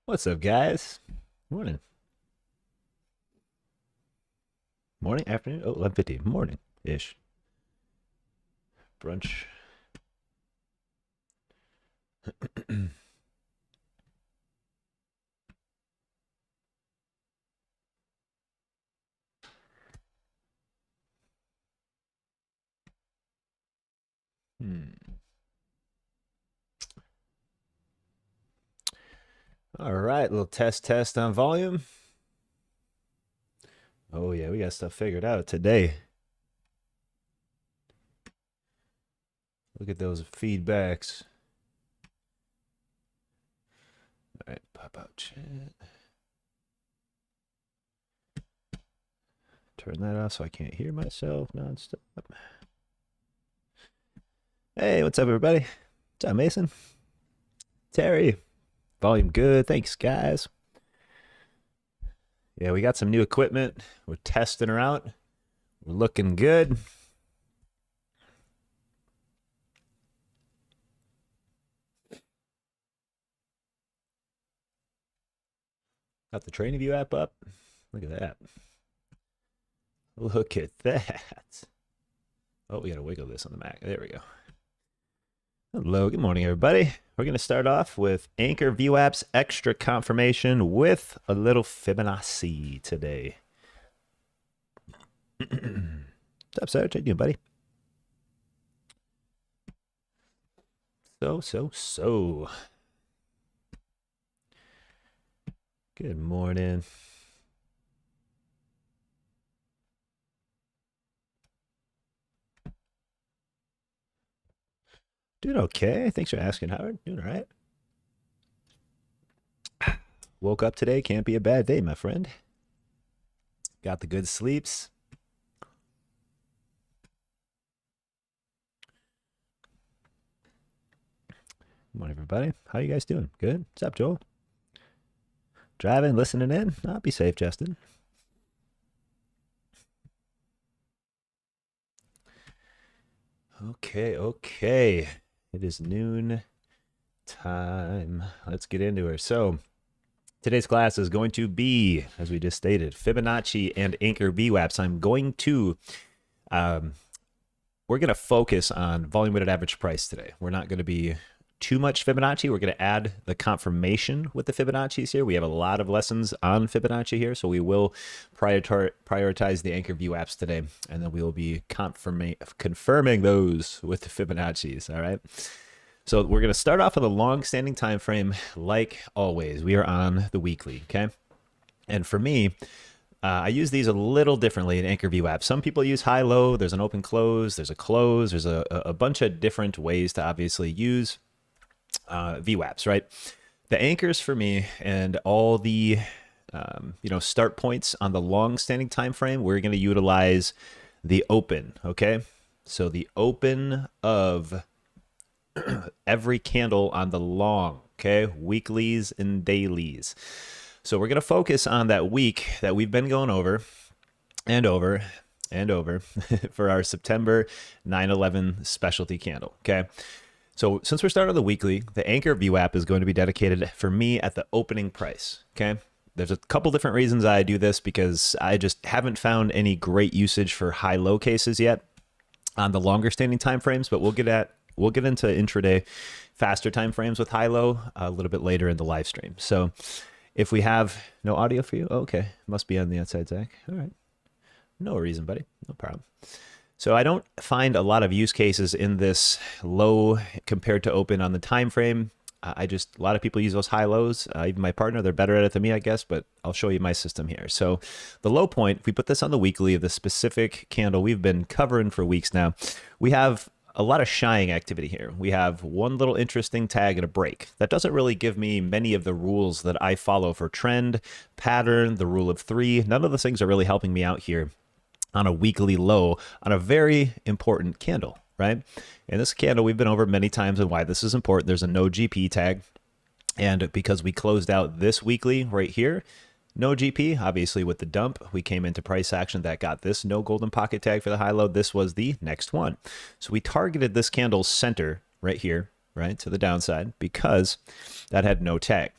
What's up, guys? Morning. Morning, afternoon? Oh, 11:50. Morning-ish. Brunch. All right, little test on volume. Oh, yeah, we got stuff figured out today. Look at those feedbacks. All right, pop out chat. Turn that off so I can't hear myself nonstop. Hey, what's up, everybody? What's up, Mason? Terry. Volume good. Thanks, guys. Yeah, we got some new equipment. We're testing her out. We're looking good. Got the TrainingView app up. Look at that. Look at that. Oh, we got to wiggle this on the Mac. There we go. Hello, good morning, everybody. We're going to start off with Anchor VWAP's extra confirmation with a little Fibonacci today. What's up, Sarge? How you doing, buddy? So. Good morning. Doing okay. Thanks for asking, Howard. Doing all right. Woke up today. Can't be a bad day, my friend. Got the good sleeps. Good morning, everybody. How you guys doing? Good? What's up, Joel? Driving, listening in? I'll be safe, Justin. Okay. It is noon time. Let's get into her. So, today's class is going to be, as we just stated, Fibonacci and Anchor VWAPs. I'm going to, we're going to focus on volume weighted average price today. We're not going to be too much Fibonacci. We're going to add the confirmation with the Fibonacci's here. We have a lot of lessons on Fibonacci here, so we will prioritize the Anchor VWAPs today, and then we will be confirming those with the Fibonacci's, all right? So we're going to start off with a long-standing time frame, like always. We are on the weekly, okay? And for me, I use these a little differently in Anchor VWAP. Some people use high-low. There's an open close. There's a close. There's a bunch of different ways to obviously use VWAPs, right? The anchors for me and all the start points on the long-standing time frame, we're going to utilize the open, okay? So the open of every candle on the long, okay? Weeklies and dailies. So we're going to focus on that week that we've been going over and over and over for our September 9/11 specialty candle, okay? So since we're starting on the weekly, the Anchor VWAP is going to be dedicated for me at the opening price, okay? There's a couple different reasons I do this because I just haven't found any great usage for high-low cases yet on the longer standing time frames, but we'll get into intraday faster time frames with high-low a little bit later in the live stream. So if we have no audio for you, okay, must be on the outside, Zach. All right, no reason, buddy, no problem. So I don't find a lot of use cases in this low compared to open on the time frame. A lot of people use those high lows. Even my partner, they're better at it than me, I guess, but I'll show you my system here. So the low point, if we put this on the weekly of the specific candle we've been covering for weeks now, we have a lot of shying activity here. We have one little interesting tag and a break. That doesn't really give me many of the rules that I follow for trend, pattern, the rule of three. None of those things are really helping me out here on a weekly low on a very important candle, right? And this candle we've been over many times and why this is important. There's a no GP tag. And because we closed out this weekly right here, no GP, obviously with the dump, we came into price action that got this no golden pocket tag for the high low. This was the next one. So we targeted this candle's center right here, right, to the downside because that had no tag.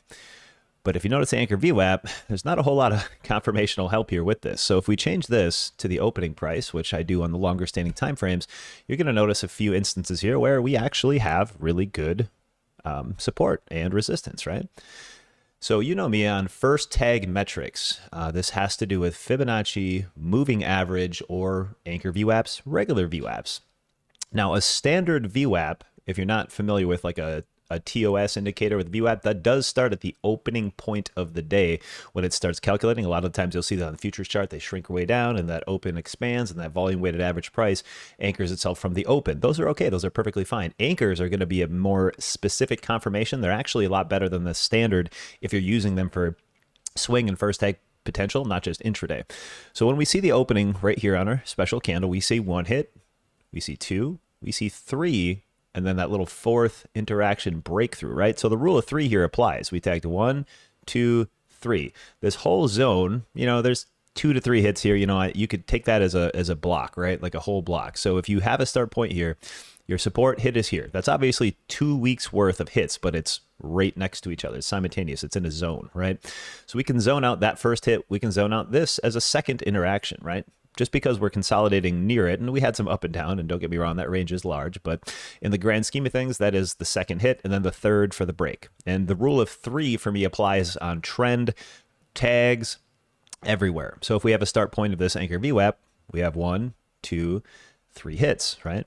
But if you notice the anchor VWAP, there's not a whole lot of confirmational help here with this. So if we change this to the opening price, which I do on the longer standing time frames, you're going to notice a few instances here where we actually have really good support and resistance, right? So you know me on first tag metrics. This has to do with Fibonacci, moving average, or anchor VWAPs, regular VWAPs. Now, a standard VWAP, if you're not familiar with like a TOS indicator with VWAP, that does start at the opening point of the day when it starts calculating. A lot of the times you'll see that on the futures chart, they shrink way down and that open expands and that volume weighted average price anchors itself from the open. Those are okay. Those are perfectly fine. Anchors are going to be a more specific confirmation. They're actually a lot better than the standard if you're using them for swing and first tag potential, not just intraday. So when we see the opening right here on our special candle, we see one hit, we see two, we see three, and then that little fourth interaction breakthrough, right? So the rule of three here applies. We tagged 1, 2, 3. This whole zone, you know, there's 2 to 3 hits here. You know, you could take that as a block, right? Like a whole block. So if you have a start point here, your support hit is here. That's obviously 2 weeks worth of hits, but it's right next to each other. It's simultaneous. It's in a zone, right? So we can zone out that first hit. We can zone out this as a second interaction, right? Just because we're consolidating near it, and we had some up and down, and don't get me wrong, that range is large, but in the grand scheme of things, that is the second hit, and then the third for the break. And the rule of three for me applies on trend, tags, everywhere. So if we have a start point of this anchor VWAP, we have 1, 2, 3 hits, right?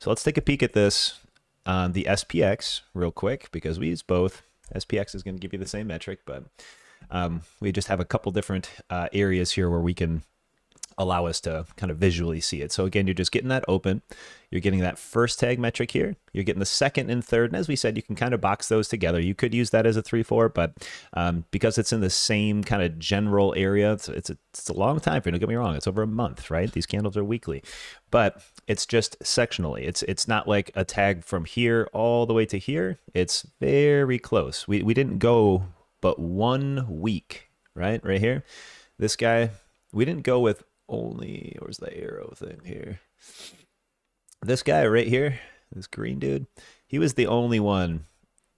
So let's take a peek at this on the SPX real quick, because we use both. SPX is going to give you the same metric, but we just have a couple different areas here where we can allow us to kind of visually see it. So again, you're just getting that open. You're getting that first tag metric here. You're getting the second and third. And as we said, you can kind of box those together. You could use that as a 3-4, but because it's in the same kind of general area, it's a long time frame. Don't get me wrong. It's over a month, right? These candles are weekly, but it's just sectionally. It's not like a tag from here all the way to here. It's very close. We didn't go but 1 week, right? Right here. This guy, we didn't go with only, where's the arrow thing here? This guy right here, this green dude, he was the only one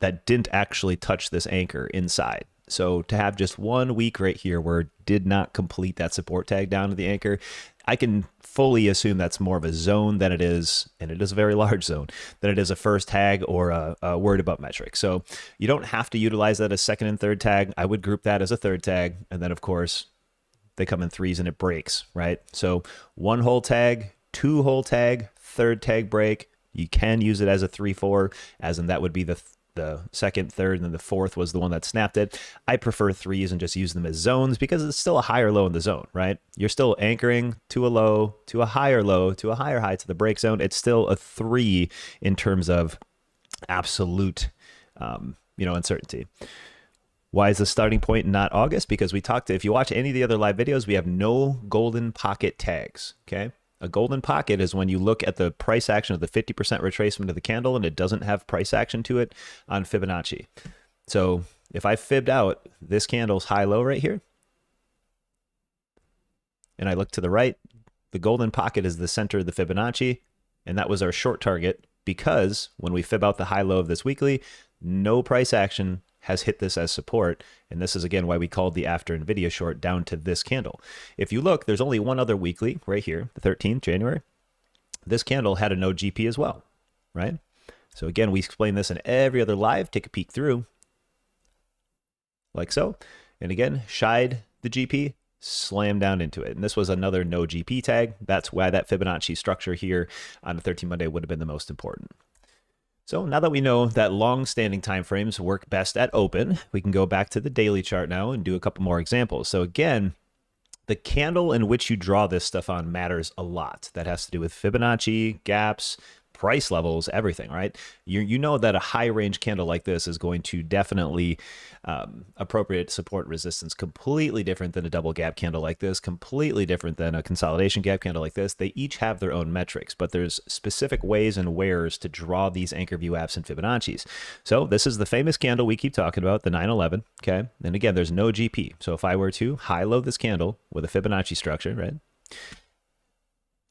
that didn't actually touch this anchor inside. So to have just 1 week right here where it did not complete that support tag down to the anchor, I can fully assume that's more of a zone than it is, and it is a very large zone, than it is a first tag or a word about metric. So you don't have to utilize that as second and third tag. I would group that as a third tag, and then of course they come in threes and it breaks, right? So 1 whole tag, 2 whole tag, third tag break. You can use it as a 3-4, as in that would be the second, third, and then the fourth was the one that snapped it. I prefer threes and just use them as zones because it's still a higher low in the zone, right? You're still anchoring to a low, to a higher low, to a higher high to the break zone. It's still a 3 in terms of absolute, uncertainty. Why is the starting point not August? Because we talked, if you watch any of the other live videos, we have no golden pocket tags, okay? A golden pocket is when you look at the price action of the 50% retracement of the candle and it doesn't have price action to it on Fibonacci. So if I fibbed out this candle's high-low right here, and I look to the right, the golden pocket is the center of the Fibonacci, and that was our short target because when we fib out the high-low of this weekly, no price action has hit this as support, and this is again why we called the after NVIDIA short down to this candle. If you look, there's only one other weekly right here, the 13th January. This candle had a no GP as well, right? So again, we explain this in every other live. Take a peek through, like so. And again, shied the GP, slam down into it. And this was another no GP tag. That's why that Fibonacci structure here on the 13 Monday would have been the most important. So now that we know that long-standing time frames work best at open, we can go back to the daily chart now and do a couple more examples. So again, the candle in which you draw this stuff on matters a lot. That has to do with Fibonacci, gaps, price levels, everything, right? You know that a high range candle like this is going to definitely appropriate support resistance, completely different than a double gap candle like this, completely different than a consolidation gap candle like this. They each have their own metrics, but there's specific ways and wheres to draw these anchor VWAPs and Fibonacci's. So this is the famous candle we keep talking about, the 911, okay? And again, there's no GP. So if I were to high-low this candle with a Fibonacci structure, right?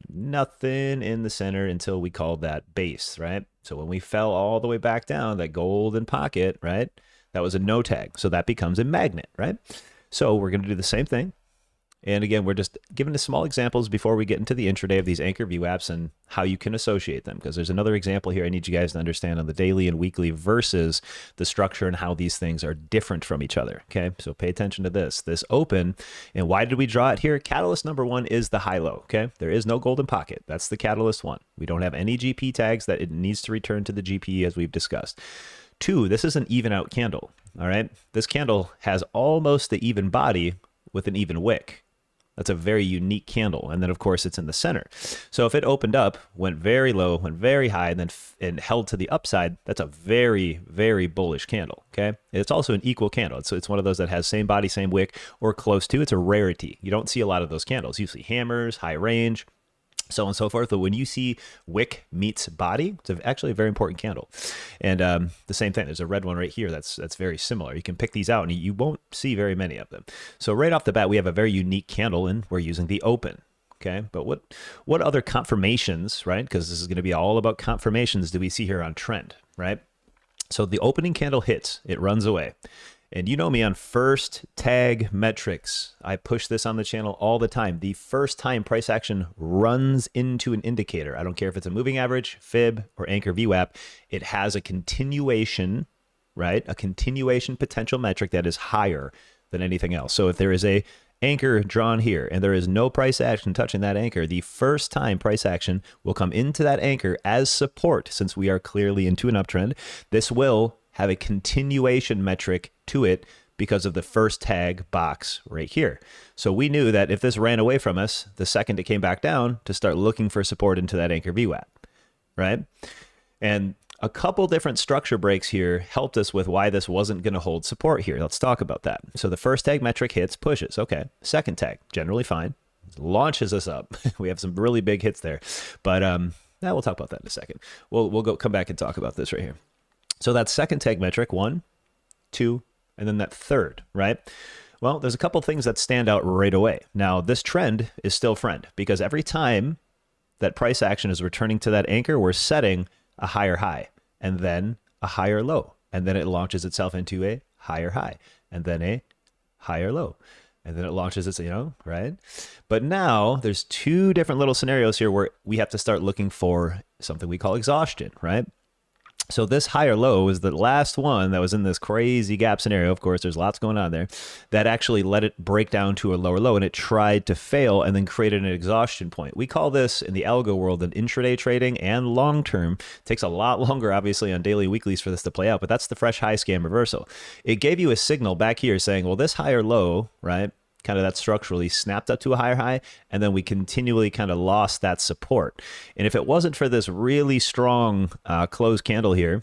Nothing in the center until we called that base, right? So when we fell all the way back down, that golden pocket, right? That was a no tag. So that becomes a magnet, right? So we're going to do the same thing. And again, we're just giving the small examples before we get into the intraday of these anchor VWAPs and how you can associate them. Because there's another example here I need you guys to understand on the daily and weekly versus the structure and how these things are different from each other. Okay, so pay attention to this. This open, and why did we draw it here? Catalyst number one is the high-low. Okay, there is no golden pocket. That's the catalyst one. We don't have any GP tags that it needs to return to the GP as we've discussed. Two, this is an even out candle. All right, this candle has almost the even body with an even wick. That's a very unique candle. And then, of course, it's in the center. So if it opened up, went very low, went very high, and then held to the upside, that's a very, very bullish candle, okay? It's also an equal candle. So it's one of those that has same body, same wick, or close to. It's a rarity. You don't see a lot of those candles. You see hammers, high range, so on and so forth. But when you see wick meets body, it's actually a very important candle. And the same thing, there's a red one right here that's very similar. You can pick these out and you won't see very many of them. So right off the bat, we have a very unique candle and we're using the open. Okay, but what other confirmations, right? Because this is going to be all about confirmations do we see here on trend, right? So the opening candle hits, it runs away. And you know me on first tag metrics. I push this on the channel all the time. The first time price action runs into an indicator, I don't care if it's a moving average, fib, or anchor VWAP, it has a continuation, right? A continuation potential metric that is higher than anything else. So if there is a anchor drawn here and there is no price action touching that anchor, the first time price action will come into that anchor as support. Since we are clearly into an uptrend, this will have a continuation metric to it because of the first tag box right here. So we knew that if this ran away from us, the second it came back down to start looking for support into that anchor VWAP, right? And a couple different structure breaks here helped us with why this wasn't going to hold support here. Let's talk about that. So the first tag metric hits, pushes. Okay. Second tag, generally fine. Launches us up. We have some really big hits there. But we'll talk about that in a second. We'll come back and talk about this right here. So that second tag metric, 1, 2, and then that third, right? Well, there's a couple things that stand out right away. Now, this trend is still friend because every time that price action is returning to that anchor, we're setting a higher high and then a higher low. And then it launches itself into a higher high and then a higher low. And then it launches its, right? But now there's two different little scenarios here where we have to start looking for something we call exhaustion, right? So this higher low is the last one that was in this crazy gap scenario. Of course, there's lots going on there that actually let it break down to a lower low and it tried to fail and then created an exhaustion point. We call this in the algo world an intraday trading and long term. Takes a lot longer, obviously, on daily weeklies for this to play out, but that's the fresh high scam reversal. It gave you a signal back here saying, well, this higher low, right? Kind of that structurally snapped up to a higher high, and then we continually kind of lost that support. And if it wasn't for this really strong closed candle here,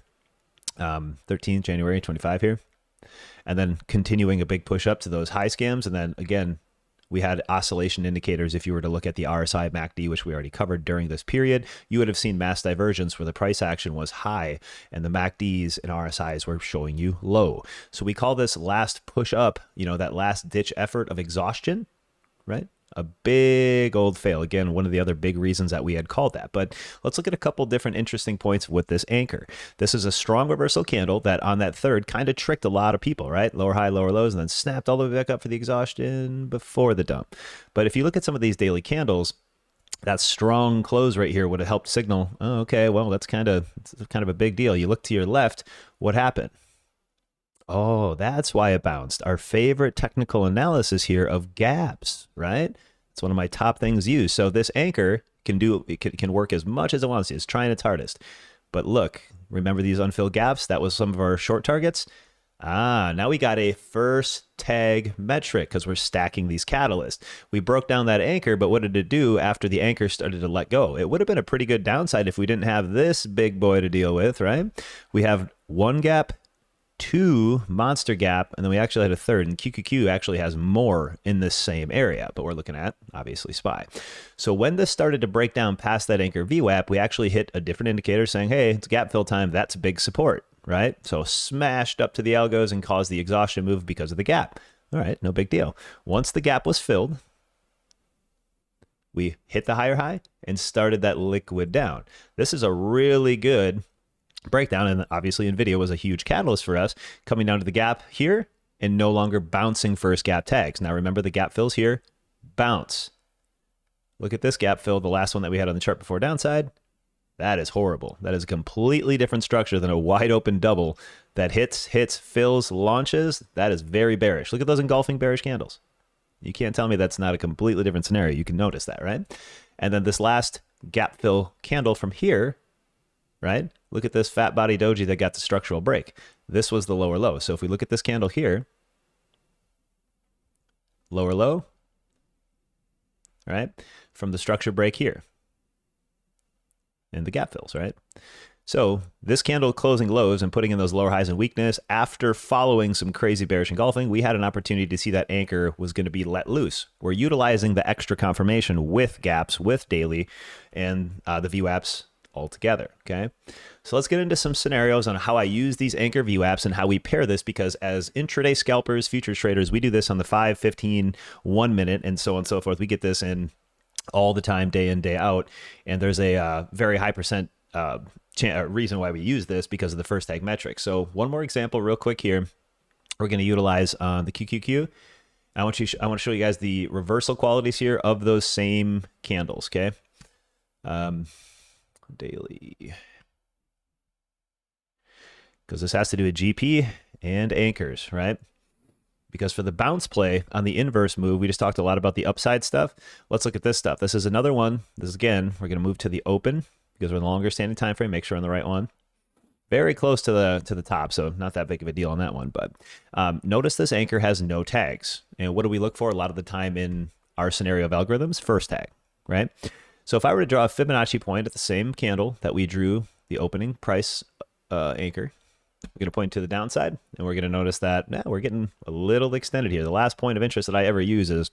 13th January 25 here, and then continuing a big push up to those high scams, and then again, we had oscillation indicators. If you were to look at the RSI MACD, which we already covered during this period, you would have seen mass divergence where the price action was high and the MACDs and RSIs were showing you low. So we call this last push up, that last ditch effort of exhaustion, right? A big old fail. Again, one of the other big reasons that we had called that. But let's look at a couple different interesting points with this anchor. This is a strong reversal candle that on that third kind of tricked a lot of people, right? Lower high, lower lows, and then snapped all the way back up for the exhaustion before the dump. But if you look at some of these daily candles, that strong close right here would have helped signal, oh, okay, well, it's kind of a big deal. You look to your left, what happened? Oh, that's why it bounced. Our favorite technical analysis here of gaps, right? It's one of my top things used. So this anchor can work as much as it wants to. It's trying its hardest. But look, remember these unfilled gaps? That was some of our short targets. Now we got a first tag metric because we're stacking these catalysts. We broke down that anchor, but what did it do after the anchor started to let go? It would have been a pretty good downside if we didn't have this big boy to deal with, right? We have one gap, two monster gap, and then we actually had a third, and QQQ actually has more in this same area, but we're looking at obviously SPY. So when this started to break down past that anchor VWAP, we actually hit a different indicator saying, hey, it's gap fill time. That's big support, right? So smashed up to the algos and caused the exhaustion move because of the gap. All right, no big deal. Once the gap was filled, we hit the higher high and started that liquid down. This is a really good breakdown. And obviously NVIDIA was a huge catalyst for us, coming down to the gap here and no longer bouncing first gap tags. Now remember, the gap fills here, bounce. Look at this gap fill, the last one that we had on the chart before downside. That is horrible. That is a completely different structure than a wide open double that hits, fills, launches. That is very bearish. Look at those engulfing bearish candles. You can't tell me that's not a completely different scenario. You can notice that, right? And then this last gap fill candle from here, right? Look at this fat body doji that got the structural break. This was the lower low. So if we look at this candle here, lower low, right? From the structure break here. And the gap fills, right? So this candle closing lows and putting in those lower highs and weakness after following some crazy bearish engulfing, we had an opportunity to see that anchor was going to be let loose. We're utilizing the extra confirmation with gaps, with daily, and the VWAPs all together, okay? So let's get into some scenarios on how I use these anchor VWAPs and how we pair this, because as intraday scalpers, futures traders, we do this on the 5, 15, 1 minute, and so on and so forth. We get this in all the time, day in, day out. And there's a very high percent reason why we use this, because of the first tag metric. So one more example real quick here. We're going to utilize the QQQ. I want to show you guys the reversal qualities here of those same candles, okay? Daily. Because this has to do with GP and anchors, right? Because for the bounce play on the inverse move, we just talked a lot about the upside stuff. Let's look at this stuff. This is another one. This is, again, we're going to move to the open because we're in the longer standing time frame. Make sure we're on the right one. Very close to the top, so not that big of a deal on that one. But notice this anchor has no tags. And what do we look for a lot of the time in our scenario of algorithms? First tag, right? So if I were to draw a Fibonacci point at the same candle that we drew the opening price anchor, we're going to point to the downside, and we're going to notice that we're getting a little extended here. The last point of interest that I ever use is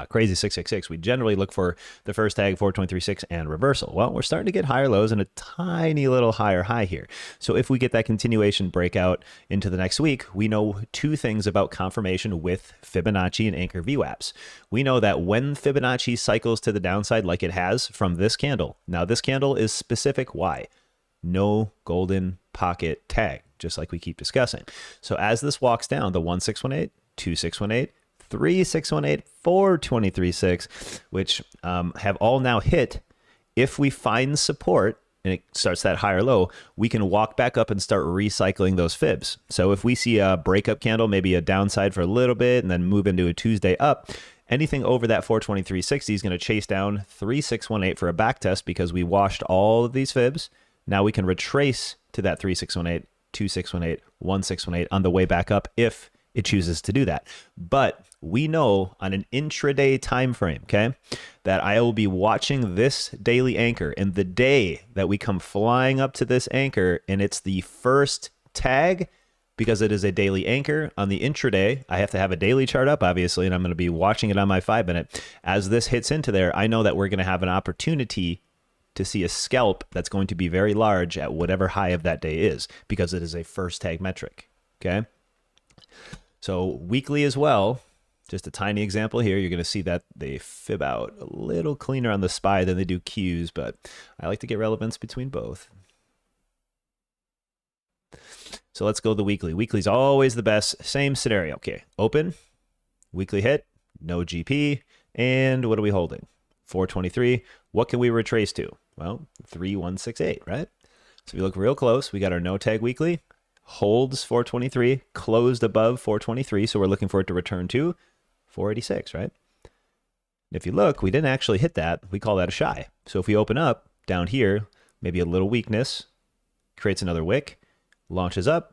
crazy 666. We generally look for the first tag, 423.6, and reversal. Well, we're starting to get higher lows and a tiny little higher high here. So if we get that continuation breakout into the next week, we know two things about confirmation with Fibonacci and anchor VWAPs. We know that when Fibonacci cycles to the downside like it has from this candle, now this candle is specific. Why? No golden pocket tag, just like we keep discussing. So as this walks down, the 1618, 2618, 3618, 423.6, which have all now hit, if we find support and it starts that higher low, we can walk back up and start recycling those fibs. So if we see a breakup candle, maybe a downside for a little bit and then move into a Tuesday up, anything over that 423.60 is going to chase down 3618 for a back test, because we washed all of these fibs. Now we can retrace to that 3618, 2618, 1618 on the way back up if it chooses to do that. But we know on an intraday time frame, okay, that I will be watching this daily anchor, and the day that we come flying up to this anchor and it's the first tag, because it is a daily anchor on the intraday, I have to have a daily chart up, obviously, and I'm going to be watching it on my 5 minute. As this hits into there, I know that we're going to have an opportunity to see a scalp that's going to be very large at whatever high of that day is, because it is a first tag metric, okay? So weekly as well, just a tiny example here, you're going to see that they fib out a little cleaner on the SPY than they do Qs, but I like to get relevance between both. So let's go the weekly. Weekly's always the best. Same scenario. Okay, open, weekly hit, no GP, and what are we holding? 423. What can we retrace to? Well, 3168, right? So if you look real close, we got our no tag weekly, holds 423, closed above 423, so we're looking for it to return to 486, right? If you look, we didn't actually hit that. We call that a shy. So if we open up down here, maybe a little weakness, creates another wick, launches up,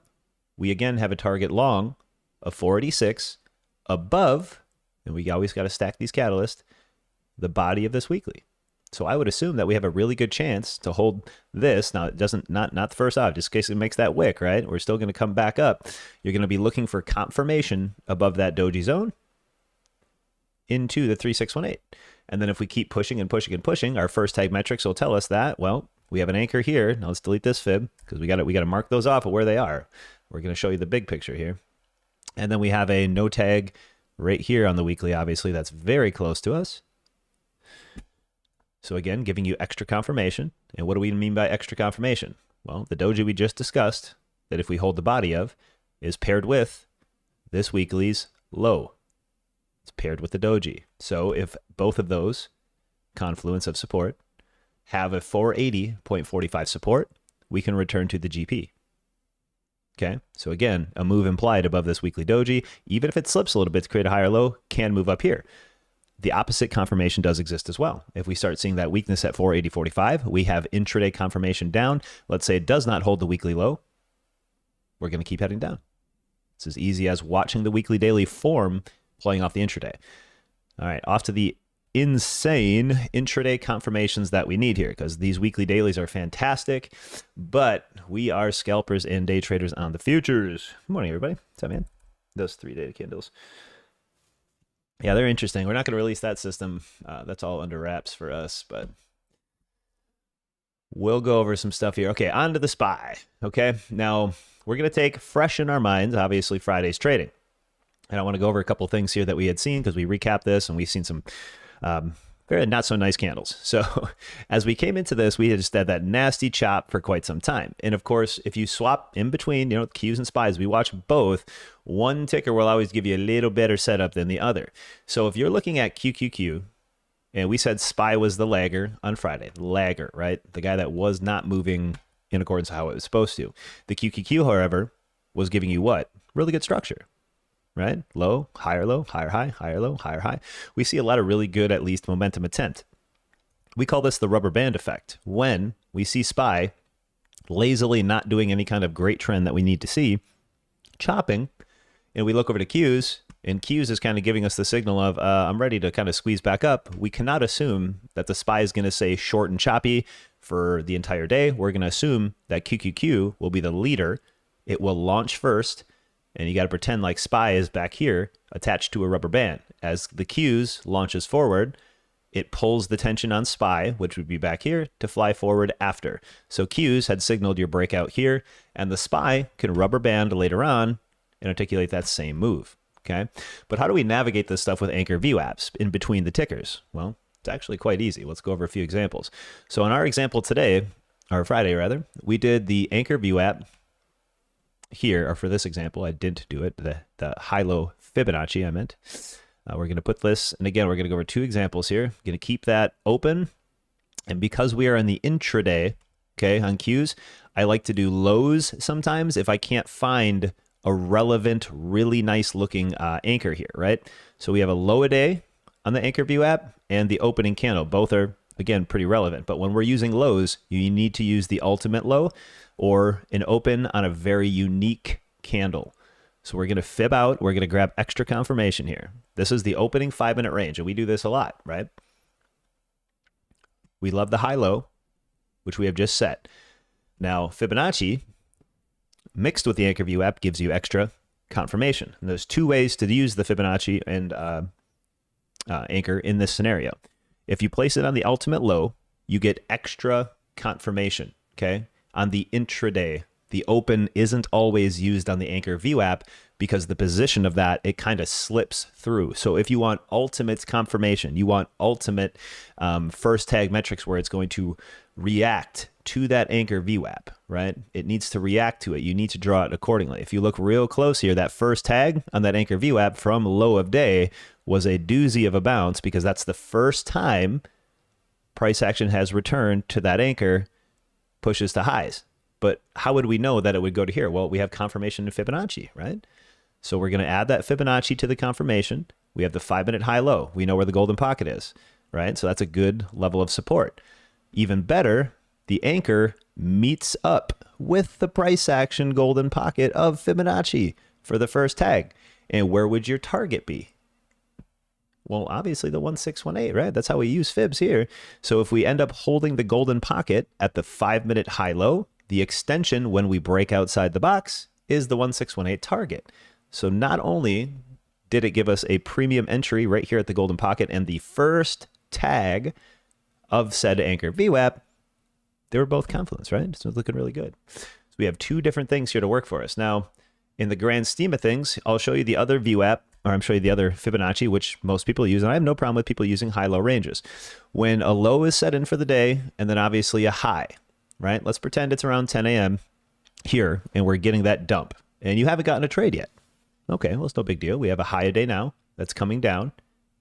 we again have a target long of 486 above, and we always got to stack these catalysts, the body of this weekly. So I would assume that we have a really good chance to hold this. Now, it doesn't, not the first off, just in case it makes that wick, right? We're still going to come back up. You're going to be looking for confirmation above that doji zone into the 3618. And then if we keep pushing and pushing and pushing, our first tag metrics will tell us that, well, we have an anchor here. Now let's delete this fib, because we got to mark those off of where they are. We're going to show you the big picture here. And then we have a no tag right here on the weekly, obviously, that's very close to us. So again, giving you extra confirmation. And what do we mean by extra confirmation? Well, the doji we just discussed, that if we hold the body of, is paired with this weekly's low. It's paired with the doji. So if both of those confluence of support have a 480.45 support, we can return to the GP. Okay, so again, a move implied above this weekly doji, even if it slips a little bit to create a higher low, can move up here. The opposite confirmation does exist as well. If we start seeing that weakness at 480.45, we have intraday confirmation down. Let's say it does not hold the weekly low. We're going to keep heading down. It's as easy as watching the weekly daily form playing off the intraday. All right, off to the insane intraday confirmations that we need here, because these weekly dailies are fantastic, but we are scalpers and day traders on the futures. Good morning, everybody. What's up, man? Those 3-day candles. Yeah, they're interesting. We're not going to release that system. That's all under wraps for us, but we'll go over some stuff here. Okay, on to the SPY. Okay, now we're going to take fresh in our minds, obviously, Friday's trading. And I want to go over a couple things here that we had seen, because we recapped this and we've seen some very not so nice candles. So as we came into this, we had just had that nasty chop for quite some time. And of course, if you swap in between, you know, Qs and SPYs, we watch both. One ticker will always give you a little better setup than the other. So if you're looking at QQQ, and we said SPY was the lagger on Friday, lagger, right? The guy that was not moving in accordance with how it was supposed to. The QQQ, however, was giving you what? Really good structure. Right? Low, higher low, higher high, higher low, higher high. We see a lot of really good, at least, momentum attempt. We call this the rubber band effect. When we see SPY lazily not doing any kind of great trend that we need to see, chopping, and we look over to Qs, and Qs is kind of giving us the signal of, I'm ready to kind of squeeze back up. We cannot assume that the SPY is going to say short and choppy for the entire day. We're going to assume that QQQ will be the leader. It will launch first. And you got to pretend like SPY is back here attached to a rubber band. As the Qs launches forward, it pulls the tension on SPY, which would be back here, to fly forward after. So Qs had signaled your breakout here, and the SPY can rubber band later on and articulate that same move. Okay, but how do we navigate this stuff with anchor VWAPs in between the tickers? Well, it's actually quite easy. Let's go over a few examples. So in our example today, or Friday rather, we did the anchor VWAP here, or for this example, I didn't do it, the high-low Fibonacci I meant. We're going to put this, and again, we're going to go over two examples here. Going to keep that open, and because we are in the intraday, okay, on Qs, I like to do lows sometimes if I can't find a relevant, really nice-looking anchor here, right? So we have a low a day on the anchor VWAP and the opening candle. Both are, again, pretty relevant, but when we're using lows, you need to use the ultimate low or an open on a very unique candle. So we're going to fib out. We're going to grab extra confirmation here. This is the opening 5-minute range, and we do this a lot, right? We love the high-low, which we have just set. Now, Fibonacci mixed with the anchor VWAP gives you extra confirmation. And there's two ways to use the Fibonacci and anchor in this scenario. If you place it on the ultimate low, you get extra confirmation, okay? On the intraday, the open isn't always used on the anchor VWAP because the position of that, it kind of slips through. So if you want ultimate confirmation, you want ultimate first tag metrics where it's going to react to that anchor VWAP, right? It needs to react to it. You need to draw it accordingly. If you look real close here, that first tag on that anchor VWAP from low of day was a doozy of a bounce because that's the first time price action has returned to that anchor, pushes to highs. But how would we know that it would go to here? Well, we have confirmation in Fibonacci, right? So we're going to add that Fibonacci to the confirmation. We have the 5-minute high-low. We know where the golden pocket is, right? So that's a good level of support. Even better, the anchor meets up with the price action golden pocket of Fibonacci for the first tag. And where would your target be? Well, obviously the 1618, right? That's how we use fibs here. So if we end up holding the golden pocket at the 5-minute high-low, the extension when we break outside the box is the 1618 target. So not only did it give us a premium entry right here at the golden pocket and the first tag of said anchor VWAP, they were both confluence, right? So it's looking really good. So we have two different things here to work for us. Now, in the grand scheme of things, I'll show you the other VWAP, or I'm showing you the other Fibonacci, which most people use, and I have no problem with people using high-low ranges. When a low is set in for the day, and then obviously a high, right? Let's pretend it's around 10 a.m. here, and we're getting that dump, and you haven't gotten a trade yet. Okay, well, it's no big deal. We have a high a day now that's coming down,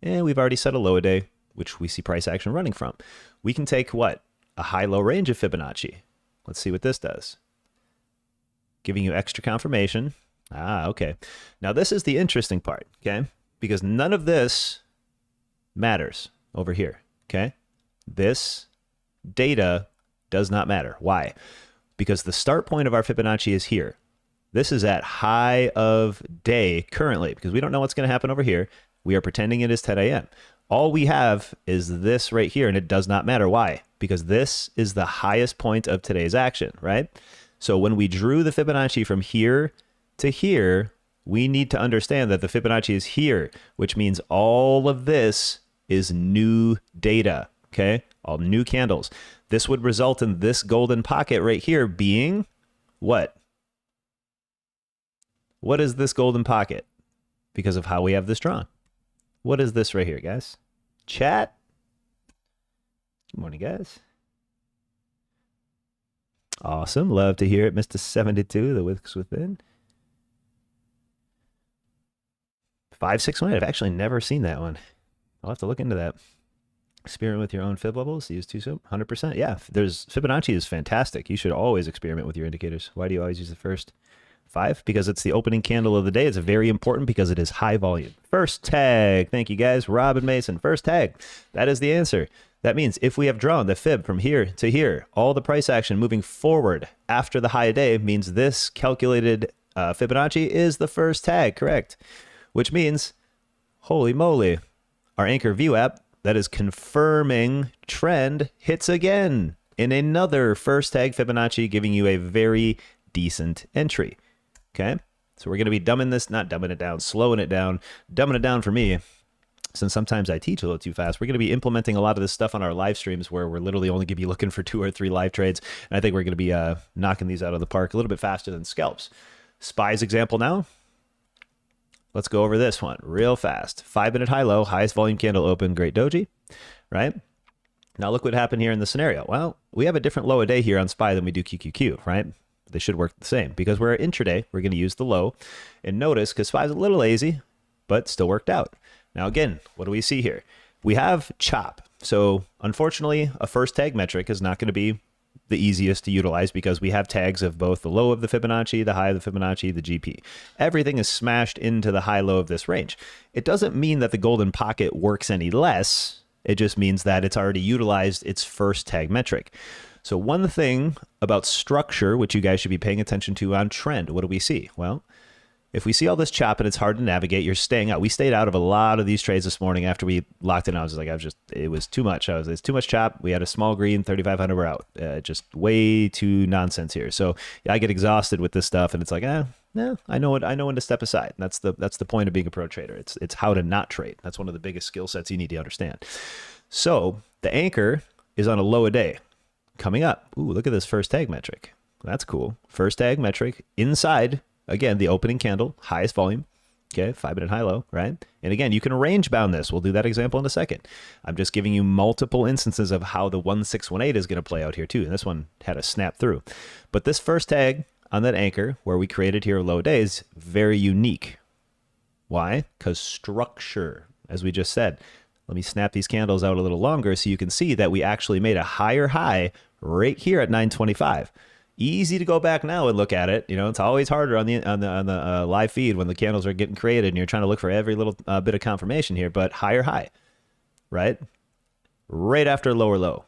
and we've already set a low a day, which we see price action running from. We can take what? A high-low range of Fibonacci. Let's see what this does. Giving you extra confirmation. Ah, okay. Now this is the interesting part, okay? Because none of this matters over here, okay? This data does not matter. Why? Because the start point of our Fibonacci is here. This is at high of day currently, because we don't know what's going to happen over here. We are pretending it is 10 a.m. All we have is this right here, and it does not matter. Why? Because this is the highest point of today's action, right? So when we drew the Fibonacci from here to here, we need to understand that the Fibonacci is here, which means all of this is new data, okay? All new candles. This would result in this golden pocket right here being what? What is this golden pocket? Because of how we have this drawn. What is this right here, guys? Chat? Good morning, guys. Awesome. Love to hear it, Mr. 72, the wicks within. 561. I've actually never seen that one. I'll have to look into that. Experiment with your own fib levels. Use 100%. Yeah, Fibonacci is fantastic. You should always experiment with your indicators. Why do you always use the first 5? Because it's the opening candle of the day. It's very important because it is high volume. First tag. Thank you, guys. Robin Mason. First tag. That is the answer. That means if we have drawn the fib from here to here, all the price action moving forward after the high day means this calculated Fibonacci is the first tag, correct? Which means, holy moly, our anchor VWAP that is confirming trend hits again in another first tag Fibonacci, giving you a very decent entry. Okay, so we're going to be dumbing this, not dumbing it down, slowing it down, dumbing it down for me, since sometimes I teach a little too fast. We're going to be implementing a lot of this stuff on our live streams where we're literally only going to be looking for 2 or 3 live trades. And I think we're going to be knocking these out of the park a little bit faster than scalps. SPY's example now. Let's go over this one real fast. 5-minute high-low, highest volume candle open, great doji, right? Now look what happened here in the scenario. Well, we have a different low a day here on SPY than we do QQQ, right? They should work the same because we're intraday. We're going to use the low. And notice, because SPY is a little lazy, but still worked out. Now, again, what do we see here? We have chop. So unfortunately, a first tag metric is not going to be the easiest to utilize because we have tags of both the low of the Fibonacci, the high of the Fibonacci, the GP. Everything is smashed into the high-low of this range. It doesn't mean that the golden pocket works any less. It just means that it's already utilized its first tag metric. So one thing about structure, which you guys should be paying attention to on trend, what do we see? Well, if we see all this chop and it's hard to navigate, you're staying out. We stayed out of a lot of these trades this morning after we locked in. I was like, it was too much. It's too much chop. We had a small green, 3,500, we're out. Just way too nonsense here. So yeah, I get exhausted with this stuff and it's like, no, I know when to step aside. That's the point of being a pro trader. It's how to not trade. That's one of the biggest skill sets you need to understand. So the anchor is on a low a day coming up. Ooh, look at this first tag metric. That's cool. First tag metric inside. Again, the opening candle, highest volume, okay, 5-minute high-low, right? And again, you can range bound this. We'll do that example in a second. I'm just giving you multiple instances of how the 1618 is going to play out here too. And this one had a snap through. But this first tag on that anchor where we created here low days, very unique. Why? Because structure, as we just said. Let me snap these candles out a little longer so you can see that we actually made a higher high right here at 925. Easy to go back now and look at it. You know, it's always harder on the live feed when the candles are getting created and you're trying to look for every little bit of confirmation here. But higher high, right? Right after lower low.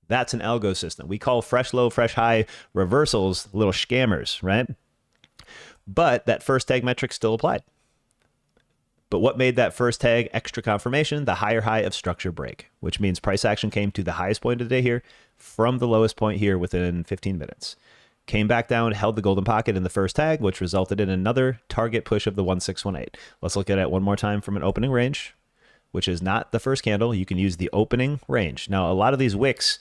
That's an algo system. We call fresh low, fresh high reversals little scammers, right? But that first tag metric still applied. But what made that first tag extra confirmation? The higher high of structure break, which means price action came to the highest point of the day here from the lowest point here within 15 minutes. Came back down, held the golden pocket in the first tag, which resulted in another target push of the 1618. Let's look at it one more time from an opening range, which is not the first candle. You can use the opening range. Now, a lot of these wicks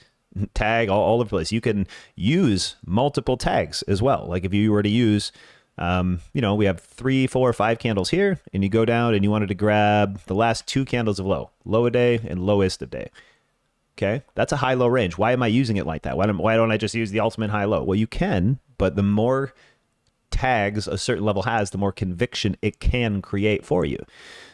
tag all over the place. You can use multiple tags as well. Like if you were to use You know, we have 3, 4, 5 candles here, and you go down and you wanted to grab the last 2 candles of low a day and lowest of day. Okay, that's a high-low range. Why am I using it like that? Why don't I just use the ultimate high-low? Well, you can, but the more tags a certain level has, the more conviction it can create for you.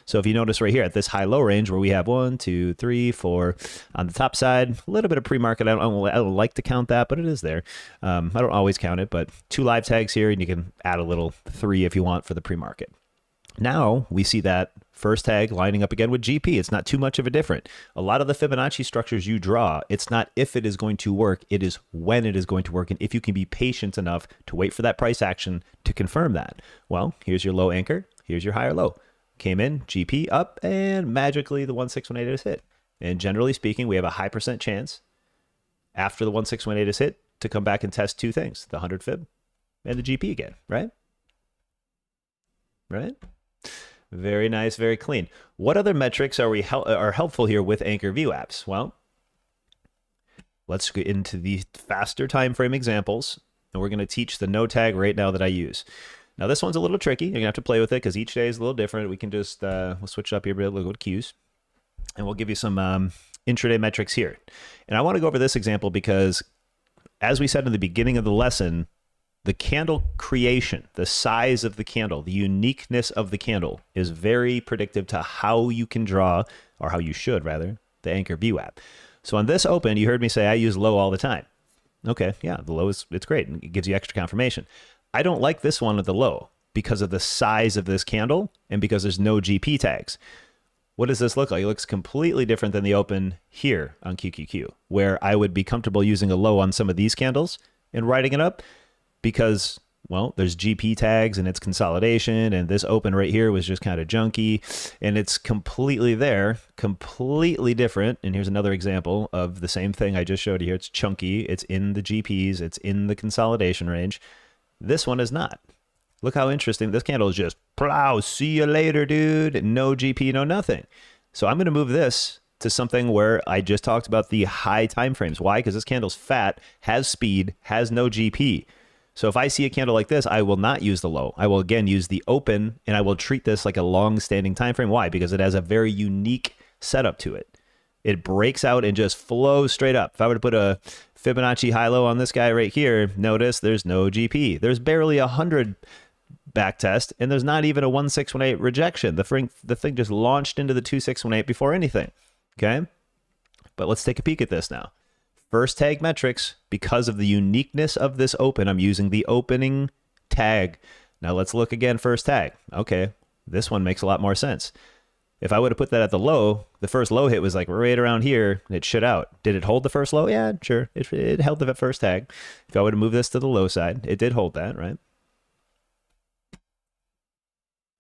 So if you notice right here at this high-low range where we have 1, 2, 3, 4 on the top side, a little bit of pre-market. I don't like to count that, but it is there. I don't always count it, but 2 live tags here, and you can add a little 3 if you want for the pre-market. Now we see that first tag lining up again with GP. It's not too much of a difference. A lot of the Fibonacci structures you draw, it's not if it is going to work, it is when it is going to work, and if you can be patient enough to wait for that price action to confirm that. Well, here's your low anchor, here's your higher low. Came in, GP up, and magically the 1618 is hit. And generally speaking, we have a high % chance after the 1618 is hit to come back and test 2 things, the 100 fib and the GP again, right? Right? Very nice, very clean. What other metrics are helpful here with anchor VWAPs? Well, let's get into the faster time frame examples, and we're going to teach the no tag right now that I use. Now this one's a little tricky. You're gonna have to play with it because each day is a little different. We can just we'll switch up here, we'll go to Qs, and we'll give you some intraday metrics here. And I want to go over this example because, as we said in the beginning of the lesson, the candle creation, the size of the candle, the uniqueness of the candle is very predictive to how you can draw, or how you should rather, the anchor VWAP. So on this open, you heard me say I use low all the time. Okay, yeah, the low it's great, and it gives you extra confirmation. I don't like this one at the low because of the size of this candle and because there's no GP tags. What does this look like? It looks completely different than the open here on QQQ, where I would be comfortable using a low on some of these candles and writing it up because, well, there's GP tags and it's consolidation, and this open right here was just kind of junky, and it's completely there, completely different. And here's another example of the same thing I just showed you here. It's chunky, it's in the GPs, it's in the consolidation range. This one is not. Look how interesting. This candle is just plow. See you later, dude. No GP, no nothing. So I'm going to move this to something where I just talked about the high time frames. Why? Because this candle's fat, has speed, has no GP. So if I see a candle like this, I will not use the low. I will again use the open, and I will treat this like a long-standing time frame. Why? Because it has a very unique setup to it. It breaks out and just flows straight up. If I were to put a Fibonacci high-low on this guy right here, notice there's no GP. There's barely 100 backtest, and there's not even a 1618 rejection. The thing just launched into the 2618 before anything, okay? But let's take a peek at this now. First tag metrics, because of the uniqueness of this open, I'm using the opening tag. Now let's look again, first tag. Okay, this one makes a lot more sense. If I would have put that at the low, the first low hit was like right around here, and it shit out. Did it hold the first low? Yeah, sure. It held the first tag. If I would have moved this to the low side, it did hold that, right?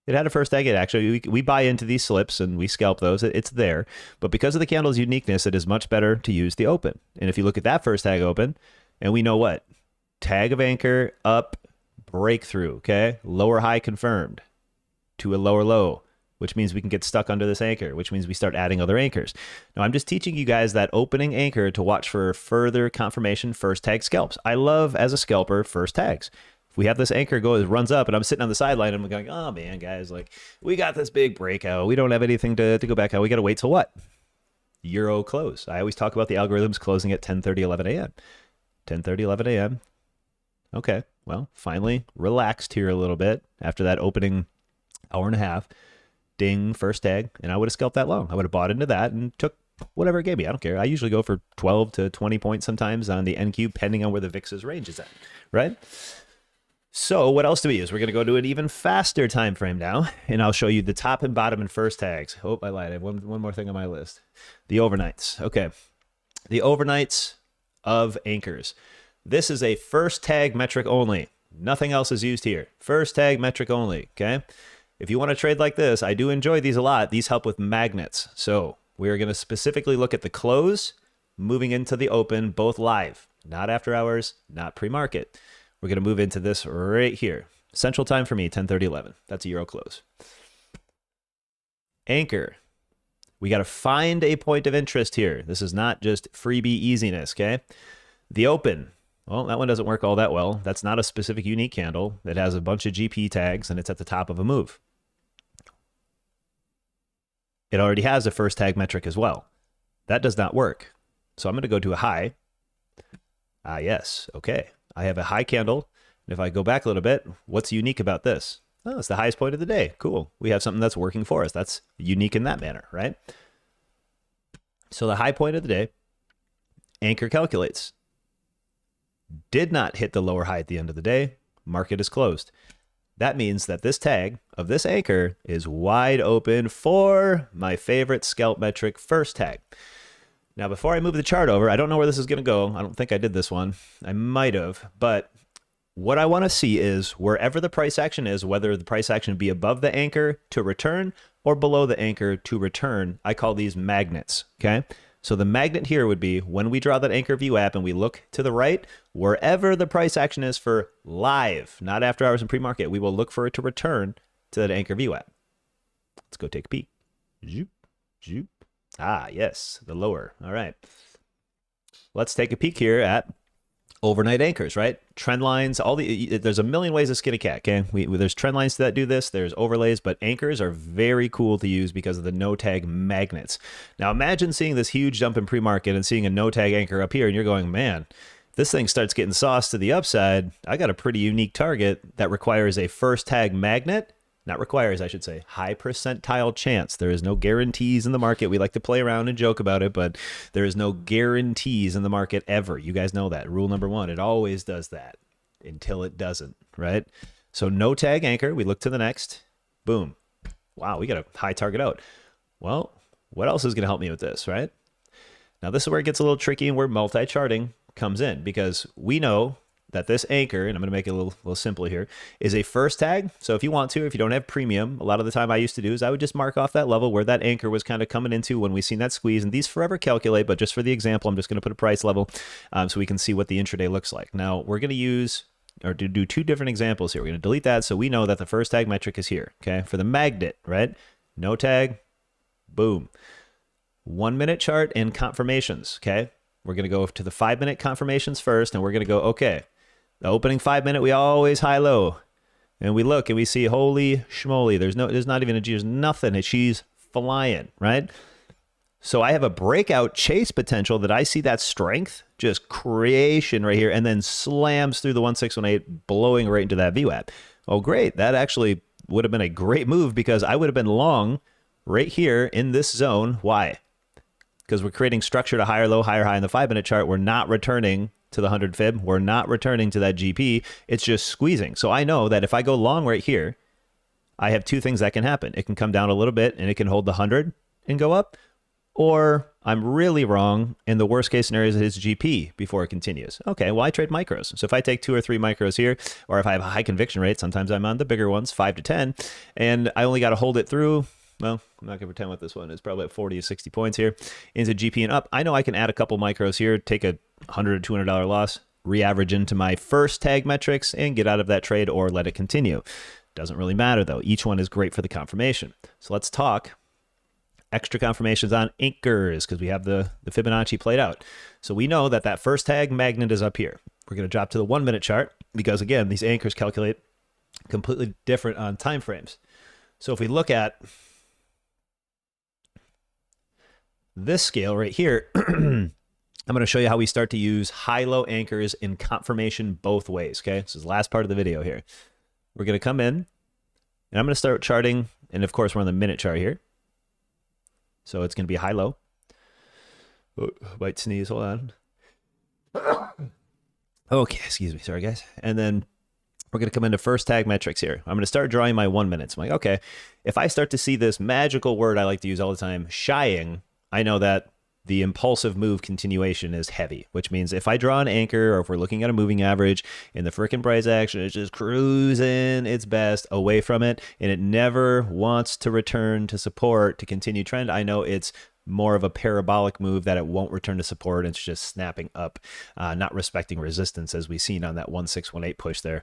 It had a first tag. It actually, we buy into these slips and we scalp those. It's there. But because of the candle's uniqueness, it is much better to use the open. And if you look at that first tag open, and we know what? Tag of anchor, up, breakthrough, okay? Lower high confirmed to a lower low, which means we can get stuck under this anchor, which means we start adding other anchors. Now, I'm just teaching you guys that opening anchor to watch for further confirmation first tag scalps. I love, as a scalper, first tags. If we have this anchor runs up, and I'm sitting on the sideline, and I'm going, oh man, guys, like, we got this big breakout. We don't have anything to go back out. We got to wait till what? Euro close. I always talk about the algorithms closing at 10:30, 11 a.m. 10:30, 11 a.m. Okay, well, finally relaxed here a little bit after that opening hour and a half. Ding, first tag, and I would have scalped that long. I would have bought into that and took whatever it gave me. I don't care. I usually go for 12 to 20 points sometimes on the NQ, depending on where the VIX's range is at, right? So what else do we use? We're going to go to an even faster time frame now, and I'll show you the top and bottom and first tags. Oh, I lied. I have one more thing on my list. The overnights. Okay. The overnights of anchors. This is a first tag metric only. Nothing else is used here. First tag metric only, okay? If you want to trade like this, I do enjoy these a lot. These help with magnets. So we're going to specifically look at the close, moving into the open, both live, not after hours, not pre-market. We're going to move into this right here. Central time for me, 10:30, 11. That's a Euro close. Anchor. We got to find a point of interest here. This is not just freebie easiness, okay? The open. Well, that one doesn't work all that well. That's not a specific unique candle. It has a bunch of GP tags and it's at the top of a move. It already has a first tag metric as well. That does not work. So I'm going to go to a high. Yes. Okay. I have a high candle. And if I go back a little bit, what's unique about this? Oh, it's the highest point of the day. Cool. We have something that's working for us. That's unique in that manner, right? So the high point of the day, anchor calculates. Did not hit the lower high at the end of the day. Market is closed. That means that this tag of this anchor is wide open for my favorite scalp metric first tag. Now, before I move the chart over, I don't know where this is going to go. I don't think I did this one. I might have, but what I want to see is wherever the price action is, whether the price action be above the anchor to return or below the anchor to return. I call these magnets, okay? So the magnet here would be when we draw that anchor VWAP and we look to the right, wherever the price action is for live, not after hours and pre-market, we will look for it to return to that anchor VWAP. Let's go take a peek. Zoop, zoop. Ah, yes, the lower. All right. Let's take a peek here at overnight anchors, right? Trend lines, there's a million ways to skin a cat, okay? There's trend lines that do this, there's overlays, but anchors are very cool to use because of the no tag magnets. Now imagine seeing this huge jump in pre-market and seeing a no tag anchor up here and you're going, man, if this thing starts getting sauced to the upside, I got a pretty unique target that requires a first tag magnet. Not requires, I should say, high percentile chance. There is no guarantees in the market. We like to play around and joke about it, but there is no guarantees in the market ever. You guys know that. Rule number one, it always does that until it doesn't, right? So no tag anchor. We look to the next. Boom. Wow, we got a high target out. Well, what else is going to help me with this, right? Now, this is where it gets a little tricky and where multi-charting comes in because we know that this anchor, and I'm going to make it a little simpler here, is a first tag. So if you want to, if you don't have premium, a lot of the time I used to do is I would just mark off that level where that anchor was kind of coming into when we seen that squeeze. And these forever calculate, but just for the example, I'm just going to put a price level so we can see what the intraday looks like. Now we're going to use or do two different examples here. We're going to delete that so we know that the first tag metric is here. Okay, for the magnet, right? No tag, boom. 1 minute chart and confirmations. Okay, we're going to go to the 5 minute confirmations first, and we're going to go okay. The opening 5 minute, we always high low, and we look and we see holy schmoly. There's not even a G. There's nothing. She's flying, right? So I have a breakout chase potential that I see that strength, just creation right here, and then slams through the 1618, blowing right into that VWAP. Oh, great. That actually would have been a great move because I would have been long right here in this zone. Why? Because we're creating structure to higher low, higher high in the 5 minute chart. We're not returning to the 100 fib. We're not returning to that GP. It's just squeezing. So I know that if I go long right here, I have two things that can happen. It can come down a little bit and it can hold the 100 and go up, or I'm really wrong and the worst case scenario is it hits GP before it continues. Okay, well, I trade micros. So if I take 2 or 3 micros here, or if I have a high conviction rate, sometimes I'm on the bigger ones, 5 to 10, and I only got to hold it through. Well, I'm not going to pretend what this one is. Probably at 40 to 60 points here into GP and up. I know I can add a couple micros here, take a $100 or $200 loss, re-average into my first tag metrics, and get out of that trade or let it continue. Doesn't really matter, though. Each one is great for the confirmation. So let's talk extra confirmations on anchors because we have the Fibonacci played out. So we know that that first tag magnet is up here. We're going to drop to the 1 minute chart because, again, these anchors calculate completely different on time frames. So if we look at this scale right here, I'm going to show you how we start to use high-low anchors in confirmation both ways, okay? This is the last part of the video here. We're going to come in, and I'm going to start charting, and of course, we're on the minute chart here. So it's going to be high-low. Oh, might sneeze, hold on. Okay, excuse me, sorry guys. And then we're going to come into first tag metrics here. I'm going to start drawing my 1 minute. So I'm like, okay, if I start to see this magical word I like to use all the time, shying, I know that the impulsive move continuation is heavy, which means if I draw an anchor or if we're looking at a moving average and the frickin' price action is just cruising its best away from it and it never wants to return to support to continue trend, I know it's more of a parabolic move that it won't return to support. It's just snapping up, not respecting resistance as we've seen on that 1618 push there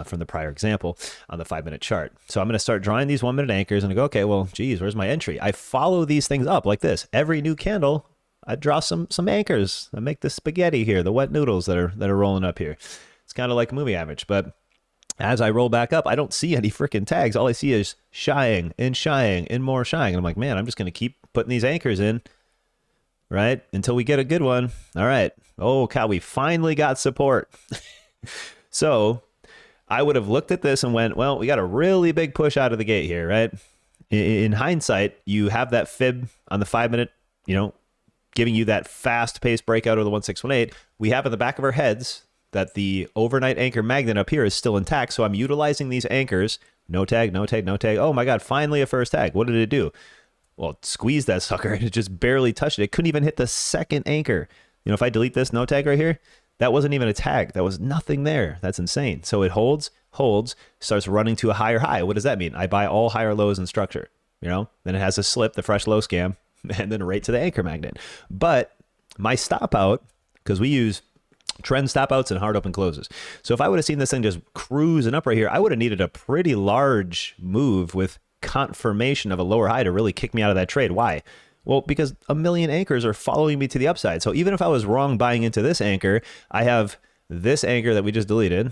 from the prior example on the 5 minute chart. So I'm going to start drawing these 1 minute anchors and I go, okay, well, geez, where's my entry? I follow these things up like this. Every new candle I draw some anchors. I make the spaghetti here, the wet noodles that are rolling up here. It's kind of like a moving average, but as I roll back up, I don't see any freaking tags. All I see is shying and more shying. And I'm like, man, I'm just going to keep putting these anchors in, right? Until we get a good one. All right. Oh, cow, we finally got support. So I would have looked at this and went, well, we got a really big push out of the gate here, right? In hindsight, you have that fib on the 5 minute, giving you that fast-paced breakout of the 1618. We have in the back of our heads that the overnight anchor magnet up here is still intact, so I'm utilizing these anchors. No tag, no tag, no tag. Oh my God, finally a first tag. What did it do? Well, it squeezed that sucker and it just barely touched it. It couldn't even hit the second anchor. If I delete this no tag right here, that wasn't even a tag. That was nothing there. That's insane. So it holds, starts running to a higher high. What does that mean? I buy all higher lows in structure, then it has a slip, the fresh low scam, and then right to the anchor magnet. But my stop out, because we use trend stop outs and hard open closes. So if I would have seen this thing just cruising up right here, I would have needed a pretty large move with confirmation of a lower high to really kick me out of that trade. Why? Well, because a million anchors are following me to the upside. So even if I was wrong buying into this anchor, I have this anchor that we just deleted.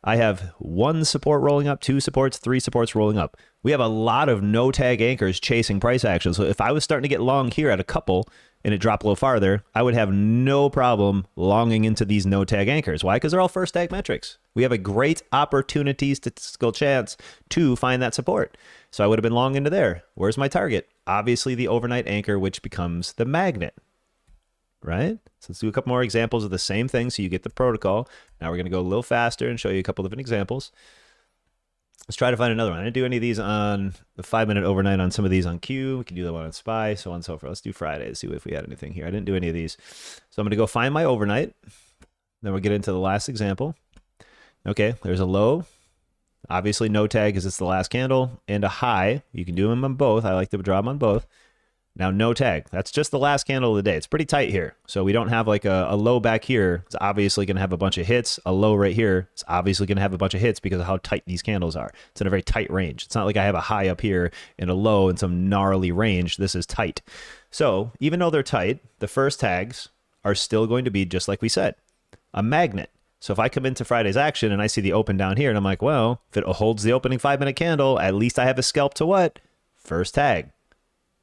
I have one support rolling up, two supports, three supports rolling up. We have a lot of no tag anchors chasing price action. So if I was starting to get long here at a couple and it dropped a little farther, I would have no problem longing into these no tag anchors. Why? Because they're all first tag metrics. We have a great opportunity, statistical chance to find that support. So I would have been long into there. Where's my target? Obviously the overnight anchor, which becomes the magnet, right? So let's do a couple more examples of the same thing so you get the protocol. Now we're going to go a little faster and show you a couple different examples. Let's try to find another one. I didn't do any of these on the 5 minute overnight, on some of these on Q. We can do that one on SPY, so on and so forth. Let's do Friday to see if we had anything here. I didn't do any of these. So I'm going to go find my overnight. Then we'll get into the last example. Okay, there's a low. Obviously no tag because it's the last candle, and a high. You can do them on both. I like to draw them on both. Now no tag. That's just the last candle of the day. It's pretty tight here. So we don't have like a low back here. It's obviously going to have a bunch of hits. A low right here. It's obviously going to have a bunch of hits because of how tight these candles are. It's in a very tight range. It's not like I have a high up here and a low in some gnarly range. This is tight. So even though they're tight, the first tags are still going to be just like we said, a magnet. So if I come into Friday's action and I see the open down here and I'm like, well, if it holds the opening 5 minute candle, at least I have a scalp to what? First tag,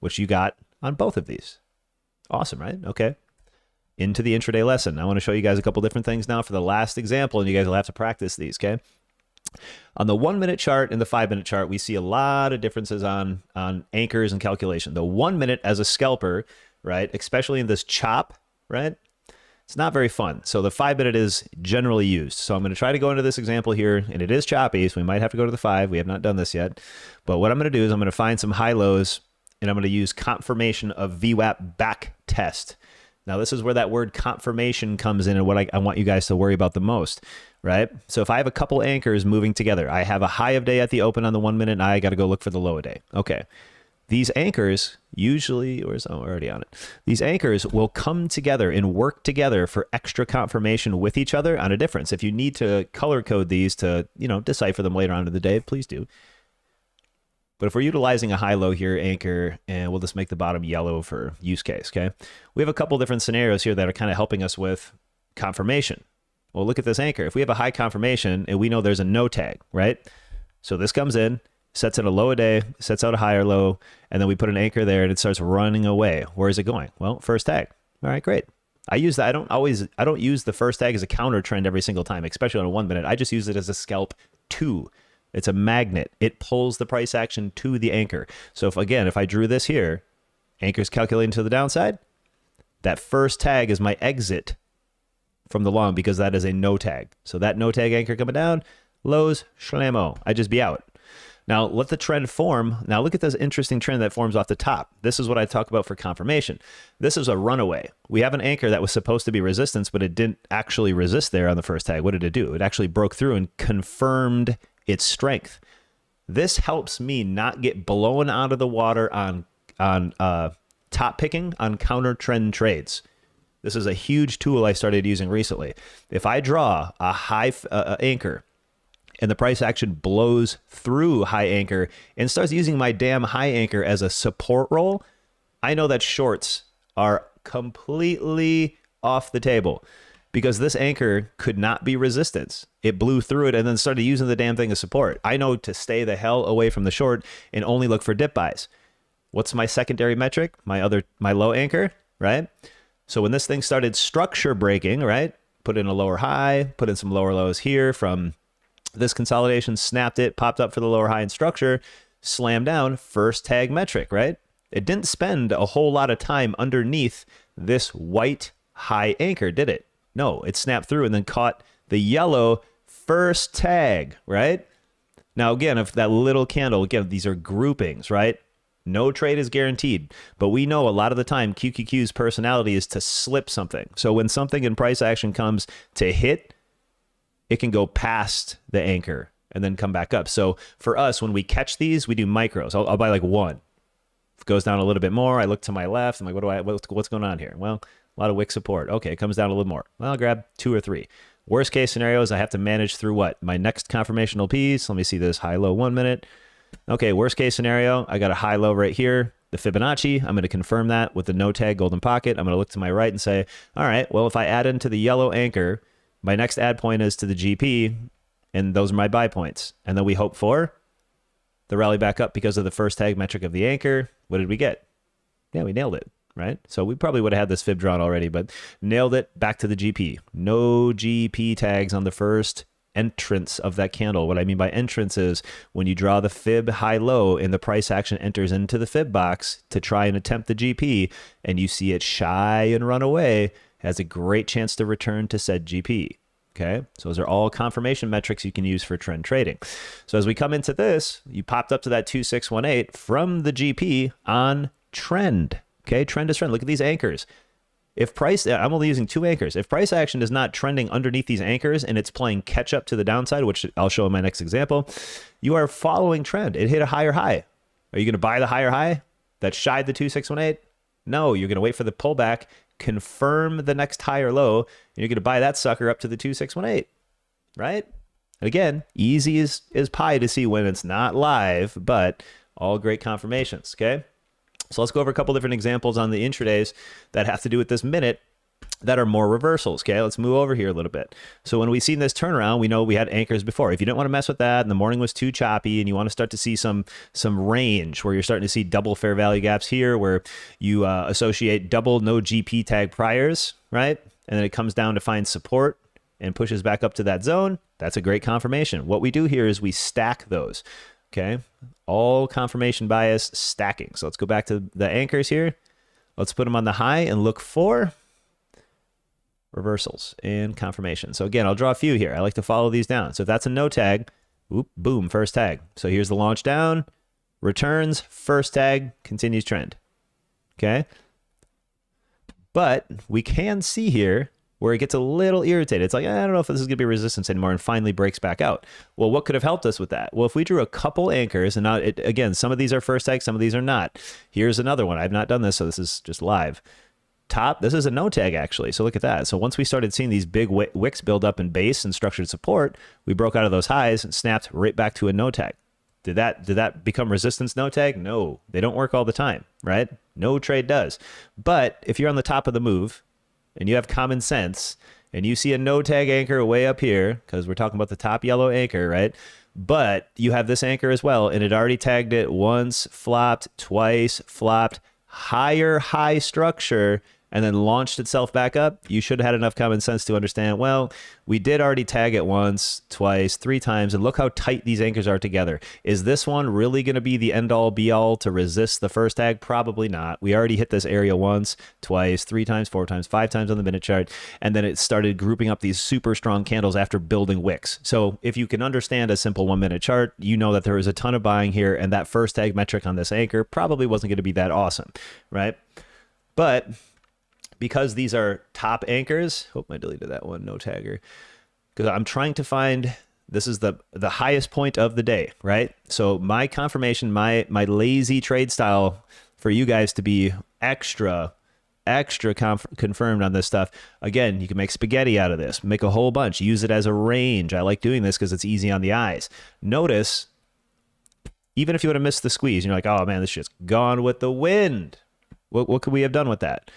which you got on both of these. Awesome, right? Okay. Into the intraday lesson. I want to show you guys a couple different things now for the last example, and you guys will have to practice these, okay? On the 1 minute chart and the 5 minute chart, we see a lot of differences on anchors and calculation. The 1 minute as a scalper, right, especially in this chop, right, it's not very fun. So the 5 minute is generally used. So I'm going to try to go into this example here, and it is choppy, so we might have to go to the 5. We have not done this yet. But what I'm going to do is I'm going to find some high lows, and I'm going to use confirmation of VWAP back test. Now, this is where that word confirmation comes in and what I want you guys to worry about the most, right? So if I have a couple anchors moving together, I have a high of day at the open on the 1 minute, and I got to go look for the low of day. Okay. These anchors usually, already on it. These anchors will come together and work together for extra confirmation with each other on a difference. If you need to color code these to, decipher them later on in the day, please do. But if we're utilizing a high-low here anchor, and we'll just make the bottom yellow for use case, okay? We have a couple different scenarios here that are kind of helping us with confirmation. Well, look at this anchor. If we have a high confirmation and we know there's a no tag, right? So this comes in, sets in a low a day, sets out a higher low, and then we put an anchor there and it starts running away. Where is it going? Well, first tag. All right, great. I use that. I don't use the first tag as a counter trend every single time, especially on a 1 minute. I just use it as a scalp too. It's a magnet. It pulls the price action to the anchor. So if I drew this here, anchor's calculating to the downside, that first tag is my exit from the long because that is a no tag. So that no tag anchor coming down, lows, shlamo. I just be out. Now let the trend form. Now look at this interesting trend that forms off the top. This is what I talk about for confirmation. This is a runaway. We have an anchor that was supposed to be resistance, but it didn't actually resist there on the first tag. What did it do? It actually broke through and confirmed its strength. This helps me not get blown out of the water on top picking on counter trend trades. This is a huge tool I started using recently. If I draw a high anchor and the price action blows through high anchor and starts using my damn high anchor as a support roll, I know that shorts are completely off the table because this anchor could not be resistance. It blew through it and then started using the damn thing as support. I know to stay the hell away from the short and only look for dip buys. What's my secondary metric? My low anchor, right? So when this thing started structure breaking, right? Put in a lower high, put in some lower lows here from this consolidation, snapped it, popped up for the lower high in structure, slammed down, first tag metric, right? It didn't spend a whole lot of time underneath this white high anchor, did it? No, it snapped through and then caught the yellow first tag, right? Now, again, if that little candle, again, these are groupings, right? No trade is guaranteed, but we know a lot of the time QQQ's personality is to slip something. So when something in price action comes to hit, it can go past the anchor and then come back up. So for us, when we catch these, we do micros. I'll buy like one. If it goes down a little bit more, I look to my left. I'm like, what's going on here? Well, a lot of wick support. Okay, it comes down a little more. Well, I'll grab 2 or 3. Worst case scenario is I have to manage through what? My next confirmational piece. Let me see this high-low 1 minute. Okay, worst case scenario, I got a high-low right here. The Fibonacci, I'm going to confirm that with the no tag golden pocket. I'm going to look to my right and say, all right, well, if I add into the yellow anchor, my next add point is to the GP, and those are my buy points. And then we hope for the rally back up because of the first tag metric of the anchor. What did we get? Yeah, we nailed it, right? So we probably would have had this fib drawn already, but nailed it back to the GP. No GP tags on the first entrance of that candle. What I mean by entrance is when you draw the fib high-low and the price action enters into the fib box to try and attempt the GP, and you see it shy and run away, has a great chance to return to said GP. Okay, so those are all confirmation metrics you can use for trend trading. So as we come into this, you popped up to that 2618 from the GP on trend. Okay, trend is trend. Look at these anchors. If price, I'm only using 2 anchors. If price action is not trending underneath these anchors and it's playing catch up to the downside, which I'll show in my next example, you are following trend. It hit a higher high. Are you going to buy the higher high that shied the 2618? No, you're going to wait for the pullback, confirm the next higher low, and you're going to buy that sucker up to the 2618, right? Again, easy as pie to see when it's not live, but all great confirmations, okay? So let's go over a couple different examples on the intradays that have to do with this minute that are more reversals, okay? Let's move over here a little bit. So when we seen this turnaround, we know we had anchors before. If you didn't want to mess with that and the morning was too choppy and you want to start to see some range where you're starting to see double fair value gaps here where you associate double no GP tag priors, right? And then it comes down to find support and pushes back up to that zone, that's a great confirmation. What we do here is we stack those, okay? All confirmation bias stacking. So let's go back to the anchors here. Let's put them on the high and look for reversals and confirmation. So again, I'll draw a few here. I like to follow these down. So if that's a no tag, whoop, boom, first tag. So here's the launch down, returns, first tag, continues trend. Okay. But we can see here where it gets a little irritated. It's like, I don't know if this is going to be resistance anymore, and finally breaks back out. Well, what could have helped us with that? Well, if we drew a couple anchors, and now, again, some of these are first tag, some of these are not. Here's another one. I've not done this, so this is just live. Top, this is a no tag actually. So look at that. So once we started seeing these big wicks build up in base and structured support, we broke out of those highs and snapped right back to a no tag. Did that become resistance no tag? No, they don't work all the time, right? No trade does. But if you're on the top of the move and you have common sense and you see a no tag anchor way up here, because we're talking about the top yellow anchor, right? But you have this anchor as well, and it already tagged it once, flopped, twice, flopped, higher high structure, and then launched itself back up, you should have had enough common sense to understand, well, we did already tag it once, twice, 3 times, and look how tight these anchors are together. Is this one really going to be the end-all, be-all to resist the first tag? Probably not. We already hit this area once, twice, 3 times, 4 times, 5 times on the minute chart, and then it started grouping up these super strong candles after building wicks. So if you can understand a simple 1-minute chart, you know that there is a ton of buying here, and that first tag metric on this anchor probably wasn't going to be that awesome, right? But because these are top anchors, hope I deleted that one, no tagger, because I'm trying to find, this is the highest point of the day, right? So my confirmation, my lazy trade style for you guys to be extra confirmed on this stuff. Again, you can make spaghetti out of this, make a whole bunch, use it as a range. I like doing this because it's easy on the eyes. Notice, even if you would have missed the squeeze and you're like, oh man, this shit's gone with the wind. What could we have done with that?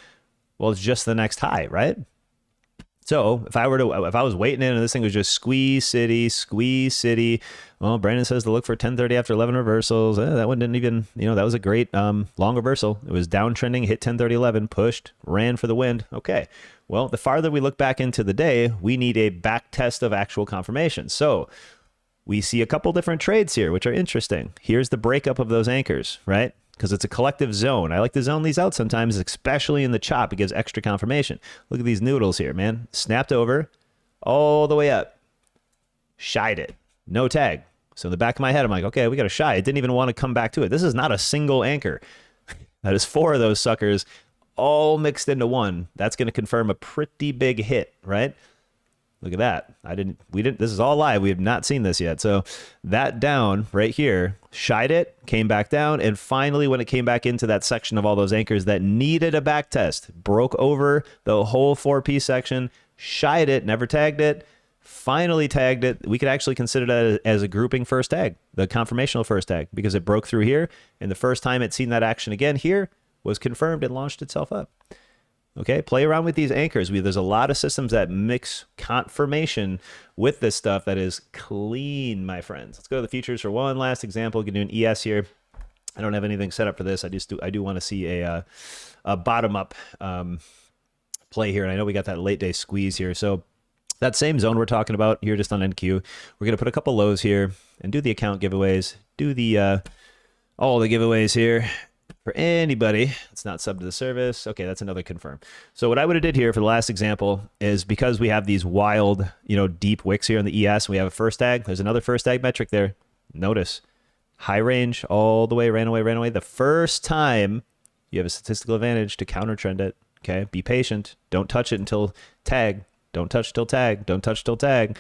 Well, it's just the next high, right? So if I was waiting in and this thing was just squeeze city, well, Brandon says to look for 1030 after 11 reversals. That one didn't even, that was a great long reversal. It was downtrending, hit 1030.11, pushed, ran for the wind. Okay. Well, the farther we look back into the day, we need a back test of actual confirmation. So we see a couple different trades here, which are interesting. Here's the breakup of those anchors, right? Because it's a collective zone. I like to zone these out sometimes, especially in the chop. It gives extra confirmation. Look at these noodles here, man. Snapped over all the way up. Shied it. No tag. So in the back of my head, I'm like, okay, we got a shy. It didn't even want to come back to it. This is not a single anchor. That is 4 of those suckers all mixed into one. That's going to confirm a pretty big hit, right? Look at that. This is all live. We have not seen this yet. So that down right here, shied it, came back down. And finally, when it came back into that section of all those anchors that needed a back test, broke over the whole 4P section, shied it, never tagged it, finally tagged it. We could actually consider that as a grouping first tag, the confirmational first tag, because it broke through here. And the first time it's seen that action again here was confirmed and launched itself up. Okay, play around with these anchors. There's a lot of systems that mix confirmation with this stuff that is clean, my friends. Let's go to the futures for one last example. We can do an ES here. I don't have anything set up for this. I do want to see a bottom-up play here. And I know we got that late day squeeze here. So that same zone we're talking about here just on NQ, we're going to put a couple lows here and do the account giveaways. Do the all the giveaways here. For anybody that's not sub to the service. Okay, that's another confirm. So what I would have did here for the last example is because we have these wild, deep wicks here in the ES, we have a first tag. There's another first tag metric there. Notice high range all the way, ran away. The first time you have a statistical advantage to counter trend it. Okay, be patient. Don't touch it until tag. Don't touch till tag. Don't touch till tag.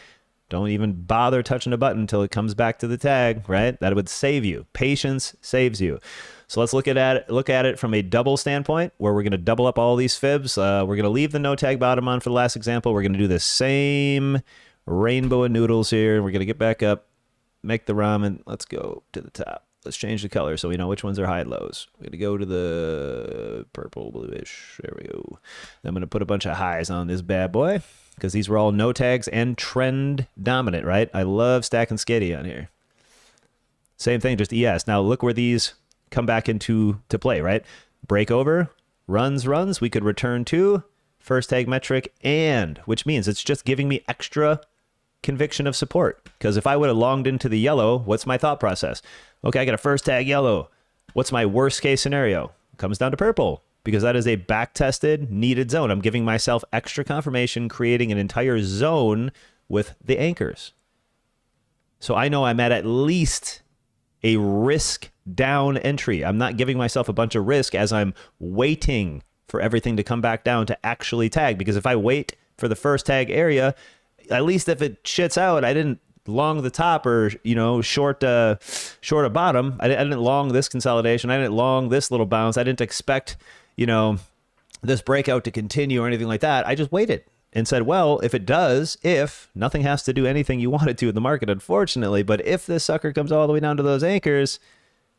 Don't even bother touching a button until it comes back to the tag, right? That would save you. Patience saves you. So let's look at it from a double standpoint, where we're going to double up all these fibs. We're going to leave the no tag bottom on for the last example. We're going to do the same rainbow of noodles here. We're going to get back up, make the ramen. Let's go to the top. Let's change the color so we know which ones are high and lows. We're going to go to the purple bluish. There we go. I'm going to put a bunch of highs on this bad boy because these were all no tags and trend dominant, right? I love stack and skitty on here. Same thing, just ES. Now look where these come back into play, right? Break over, runs. We could return to first tag metric, and which means it's just giving me extra conviction of support. Because if I would have longed into the yellow, what's my thought process? Okay, I got a first tag yellow. What's my worst case scenario? It comes down to purple, because that is a back tested needed zone. I'm giving myself extra confirmation, creating an entire zone with the anchors. So I know I'm at least a risk down entry. I'm not giving myself a bunch of risk as I'm waiting for everything to come back down to actually tag. Because if I wait for the first tag area, at least if it shits out, I didn't long the top or, short a bottom. I didn't long this consolidation. I didn't long this little bounce. I didn't expect, this breakout to continue or anything like that. I just waited and said, well, if nothing has to do anything you want it to in the market, unfortunately, but if this sucker comes all the way down to those anchors,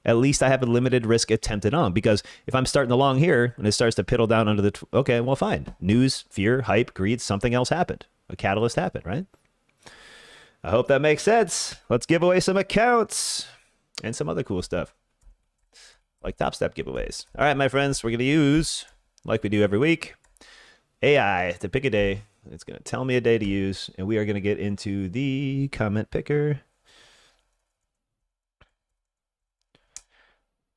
at least I have a limited risk attempted on. Because if I'm starting the long here and it starts to piddle down under the, okay, well, fine. News, fear, hype, greed, something else happened. A catalyst happened, right? I hope that makes sense. Let's give away some accounts and some other cool stuff like Top Step giveaways. All right, my friends, we're going to use, like we do every week, AI to pick a day. It's going to tell me a day to use, and we are going to get into the comment picker.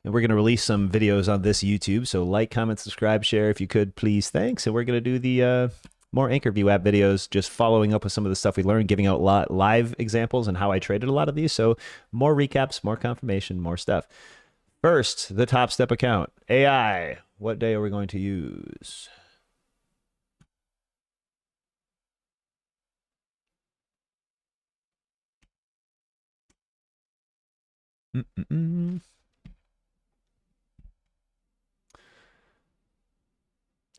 And we're going to release some videos on this YouTube, so like, comment, subscribe, share if you could, please. Thanks. And we're going to do the more Anchor VWAP videos, just following up with some of the stuff we learned, giving out live examples and how I traded a lot of these. So more recaps, more confirmation, more stuff. First, the Top Step account. AI, what day are we going to use? Mm-mm-mm.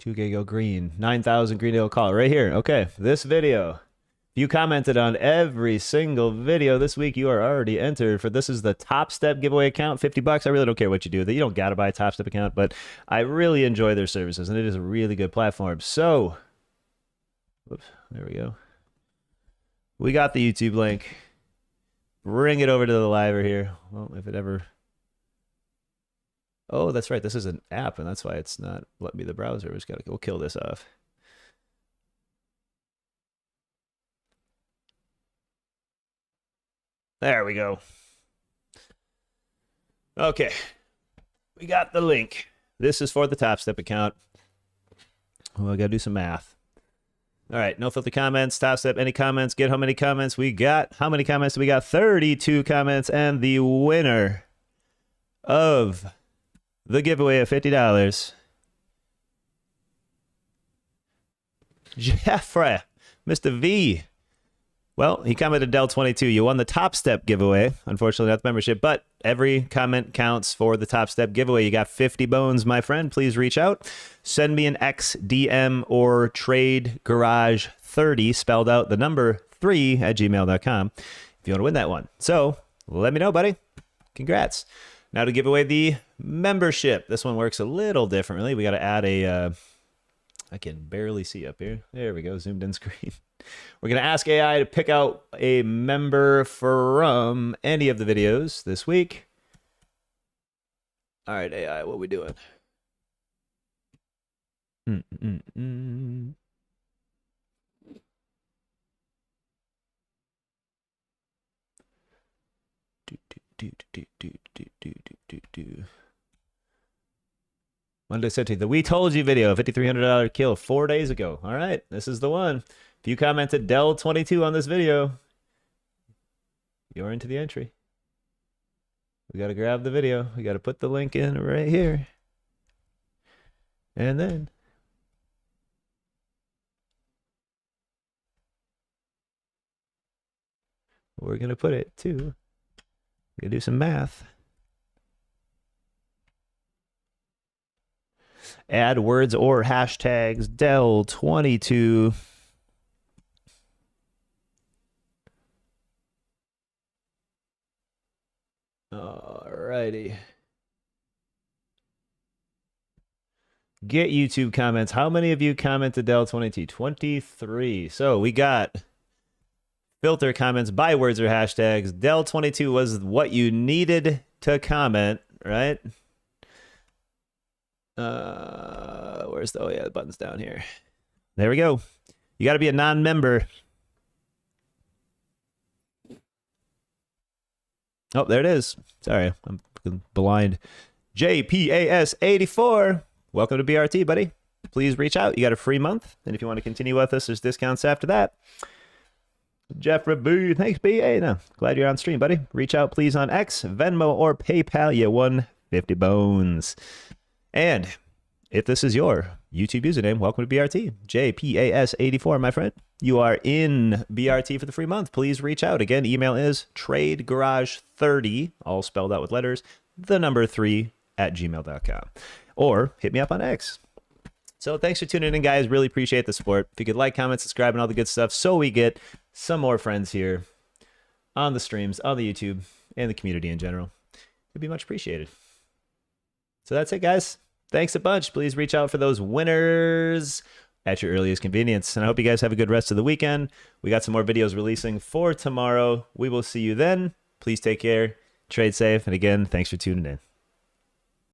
2K go green. 9,000 Greendale call right here. Okay, this video If you commented on every single video this week, you are already entered for this is the Top Step giveaway account, $50. I really don't care what you do. You don't got to buy a Top Step account, but I really enjoy their services, and it is a really good platform. So, whoops, there we go. We got the YouTube link. Bring it over to the live here. Well, if it ever... Oh, that's right. This is an app, and that's why it's not letting me the browser. We'll kill this off. There we go. Okay. We got the link. This is for the Top Step account. Well, I got to do some math. All right. No filter comments. Top Step. Any comments? Get how many comments we got. How many comments do we got? 32 comments. And the winner of the giveaway of $50. Jeffrey. Mr. V. Well, he commented Del22. You won the Top Step giveaway. Unfortunately, not the membership, but every comment counts for the Top Step giveaway. You got 50 bones, my friend. Please reach out. Send me an X, DM, or trade garage 30, spelled out the number 3 at gmail.com if you want to win that one. So let me know, buddy. Congrats. Now to give away the membership. This one works a little differently. We got to add a... I can barely see up here. There we go, zoomed in screen. We're going to ask AI to pick out a member from any of the videos this week. All right, AI, what are we doing? Monday 17th, the We Told You video, $5,300 kill 4 days ago. All right, this is the one. If you commented Del22 on this video, you're into the entry. We got to grab the video. We got to put the link in right here. And then we're going to put it to, we're going to do some math. Add words or hashtags Del22. Alrighty. Get YouTube comments. How many of you commented Del22? 23. So we got filter comments by words or hashtags. Del22 was what you needed to comment, right? Where's the, oh yeah, the button's down here. There we go. You got to be a non-member. Oh, there it is. Sorry, I'm blind. JPAS84. Welcome to BRT, buddy. Please reach out. You got a free month. And if you want to continue with us, there's discounts after that. Jeffrey B. Thanks, BA. No, glad you're on stream, buddy. Reach out, please, on X, Venmo, or PayPal. You won 50 bones. And if this is your YouTube username, welcome to BRT. JPAS84, my friend. You are in BRT for the free month. Please reach out. Again, email is tradegarage30, all spelled out with letters, the number 3 at gmail.com. Or hit me up on X. So thanks for tuning in, guys. Really appreciate the support. If you could like, comment, subscribe, and all the good stuff so we get some more friends here on the streams, on the YouTube, and the community in general, it'd be much appreciated. So that's it, guys. Thanks a bunch. Please reach out for those winners at your earliest convenience. And I hope you guys have a good rest of the weekend. We got some more videos releasing for tomorrow. We will see you then. Please take care. Trade safe. And again, thanks for tuning in.